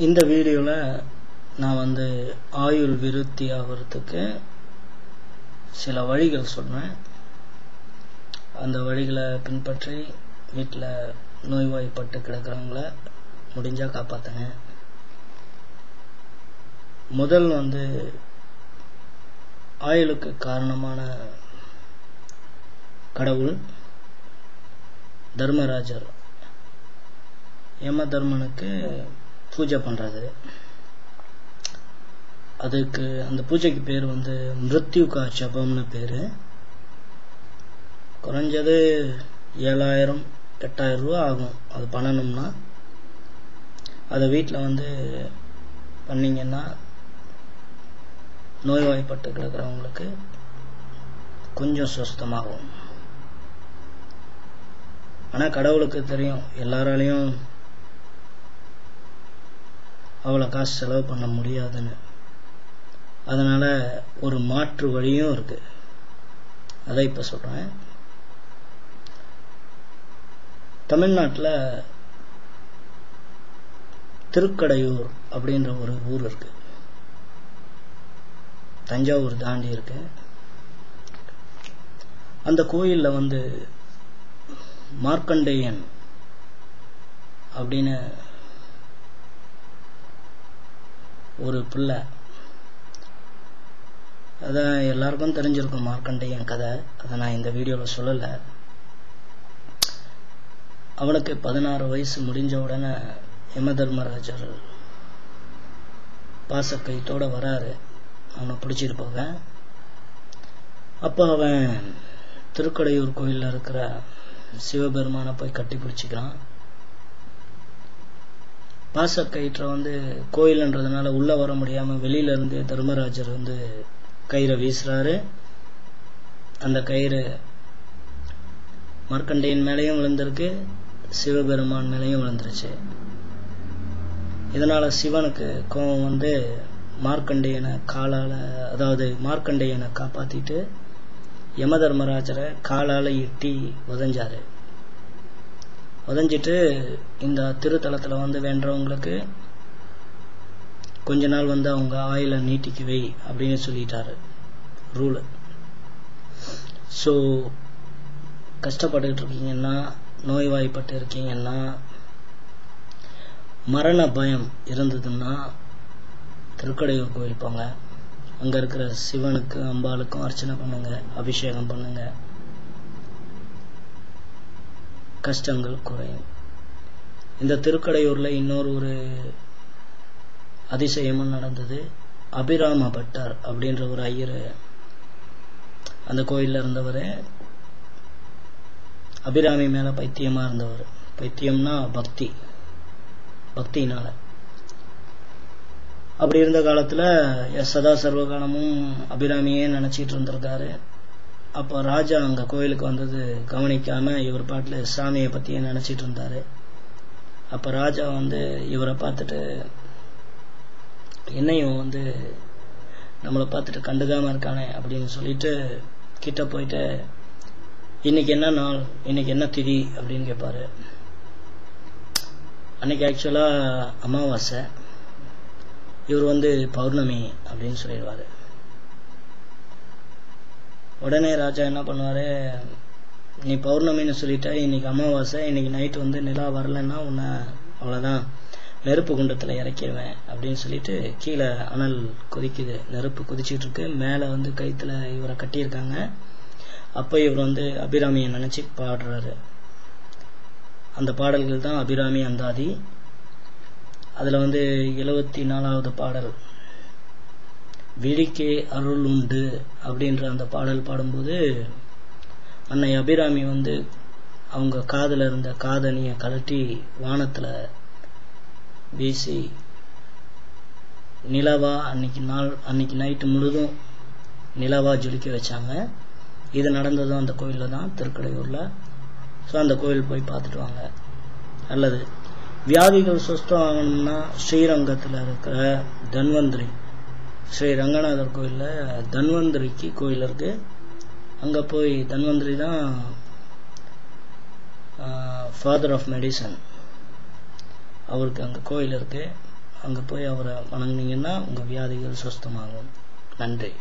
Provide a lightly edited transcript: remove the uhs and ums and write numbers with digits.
இந்த வீடியோவில் நான் வந்து ஆயுள் விருத்தி ஆகிறதுக்கு சில வழிகள் சொல்கிறேன். அந்த வழிகளை பின்பற்றி வீட்டில் நோய்வாய்ப்பட்டு கிடக்கிறவங்கள முடிஞ்சால் காப்பாற்றுங்க. முதல் வந்து ஆயுளுக்கு காரணமான கடவுள் தர்மராஜர். யம தர்மனுக்கு பூஜை பண்ணுறது. அதுக்கு அந்த பூஜைக்கு பேர் வந்து மிருத்யுகா ஜபம்னு பேர். குறைஞ்சது 7000-8000 ரூபா ஆகும் அது பண்ணணும்னா. அதை வீட்டில் வந்து பண்ணிங்கன்னா நோய்வாய்ப்பட்டு கிடக்கிறவங்களுக்கு கொஞ்சம் சுஸ்தமாகும். ஆனால் கடவுளுக்கு தெரியும் எல்லாராலையும் அவ்வளோ காசு செலவு பண்ண முடியாதுன்னு. அதனால் ஒரு மாற்று வழியும் இருக்கு. அதை இப்போ சொல்கிறேன். தமிழ்நாட்டில் திருக்கடையூர் அப்படின்ற ஒரு ஊர் இருக்கு. தஞ்சாவூர் தாண்டி இருக்கு. அந்த கோயிலில் வந்து மார்க்கண்டேயன் அப்படின்னு ஒரு பிள்ளை, அதான் எல்லாருக்கும் தெரிஞ்சிருக்கும் மார்க்கண்டேயன் கதை. அதை நான் இந்த வீடியோவில் சொல்லலை. அவனுக்கு 16 வயசு முடிஞ்ச உடனே யம தர்மராஜர் பாசக்கயிற்றோட வராரு அவனை பிடிச்சிட்டு போக. அப்போ அவன் திருக்கடையூர் கோயிலில் இருக்கிற சிவபெருமானை போய் கட்டி பிடிச்சிக்கிறான். பாசக்கயிற்றை வந்து கோயில்ன்றதுனால உள்ளே வர முடியாமல் வெளியிலேருந்து தர்மராஜர் வந்து கயிறை வீசுறாரு. அந்த கயிறு மார்க்கண்டேயன் மேலேயும் விழுந்திருக்கு, சிவபெருமான் மேலேயும் விழுந்துருச்சு. இதனால சிவனுக்கு கோபம் வந்து மார்க்கண்டேயனை காலால், அதாவது மார்க்கண்டேயனை காப்பாற்றிட்டு யம தர்மராஜரை காலால் எட்டி உதஞ்சாரு. உதஞ்சிட்டு இந்த திருத்தலத்தில் வந்து வேண்டவங்களுக்கு கொஞ்ச நாள் வந்து அவங்க ஆயில நீட்டிக்குவை அப்படின்னு சொல்லிட்டாரு ரூல். ஸோ கஷ்டப்பட்டுக்கிட்டு இருக்கீங்கன்னா, நோய்வாய்ப்பட்டு இருக்கீங்கன்னா, மரண பயம் இருந்ததுன்னா திருக்கடையூர் கோயில் போங்க. அங்கே இருக்கிற சிவனுக்கு அம்பாளுக்கும் அர்ச்சனை பண்ணுங்க, அபிஷேகம் பண்ணுங்க, கஷ்டங்கள் குறையும். இந்த திருக்கடையூரில் இன்னொரு ஒரு அதிசயமும் நடந்தது. அபிராம பட்டர் அப்படின்ற ஒரு ஐயர் அந்த கோயிலில் இருந்தவர். அபிராமி மேலே பைத்தியமாக இருந்தவர். பைத்தியம்னா பக்தினால. அப்படி இருந்த காலத்தில் சதா சர்வகாலமும் அபிராமியே நினச்சிட்டு இருந்திருக்காரு. அப்போ ராஜா அங்கே கோயிலுக்கு வந்தது கவனிக்காமல் இவர் பாட்டில் சாமியை பற்றியே நினச்சிட்டு இருந்தார். அப்போ ராஜா வந்து இவரை பார்த்துட்டு, என்னையும் வந்து நம்மளை பார்த்துட்டு கண்டுக்காமல் இருக்கானே அப்படின்னு சொல்லிட்டு கிட்ட போயிட்டு, இன்னைக்கு என்ன நாள், இன்னைக்கு என்ன திதி அப்படின்னு கேட்பாரு. அன்னைக்கு ஆக்சுவலாக அமாவாசை, இவர் வந்து பௌர்ணமி அப்படின்னு சொல்லிடுவார். உடனே ராஜா என்ன பண்ணுவார், நீ பௌர்ணமின்னு சொல்லிட்ட, இன்னைக்கு அமாவாசை, இன்னைக்கு நைட்டு வந்து நிலா வரலன்னா உன்னை அவ்வளோதான் நெருப்பு குண்டத்தில் இறக்கிடுவேன் அப்படின்னு சொல்லிட்டு கீழே அனல் கொதிக்குது, நெருப்பு கொதிச்சிட்டு இருக்கு. மேலே வந்து கயிற்றுல இவரை கட்டியிருக்காங்க. அப்போ இவர் வந்து அபிராமியை நினச்சி பாடுறாரு. அந்த பாடல்கள் தான் அபிராமி அந்தாதி. அதில் வந்து 74வது பாடல் விழிக்கே அருள் உண்டு அப்படின்ற அந்த பாடல் பாடும்போது அன்னை அபிராமி வந்து அவங்க காதில் இருந்த காதணியை கழட்டி வானத்தில் வீசி நிலவா அன்னைக்கு நைட்டு முழுதும் நிலவா ஜொலிக்க வச்சாங்க. இது நடந்ததும் அந்த கோயிலில் தான், திருக்கடையூரில். ஸோ அந்த கோயில் போய் பார்த்துட்டு வாங்க. அல்லது வியாதிகள் சுஸ்தம் ஆகணும்னா ஸ்ரீரங்கத்தில் இருக்கிற தன்வந்திரி, ஸ்ரீ ரங்கநாதர் கோயிலில் தன்வந்திரிக்கு கோயில் இருக்கு. அங்கே போய் தன்வந்திரி தான் ஃபாதர் ஆஃப் மெடிசன், அவருக்கு அங்கே கோயில் இருக்குது. அங்கே போய் அவரை வணங்குனீங்கன்னா உங்கள் வியாதிகள் சுஸ்தமாகும். நன்றி.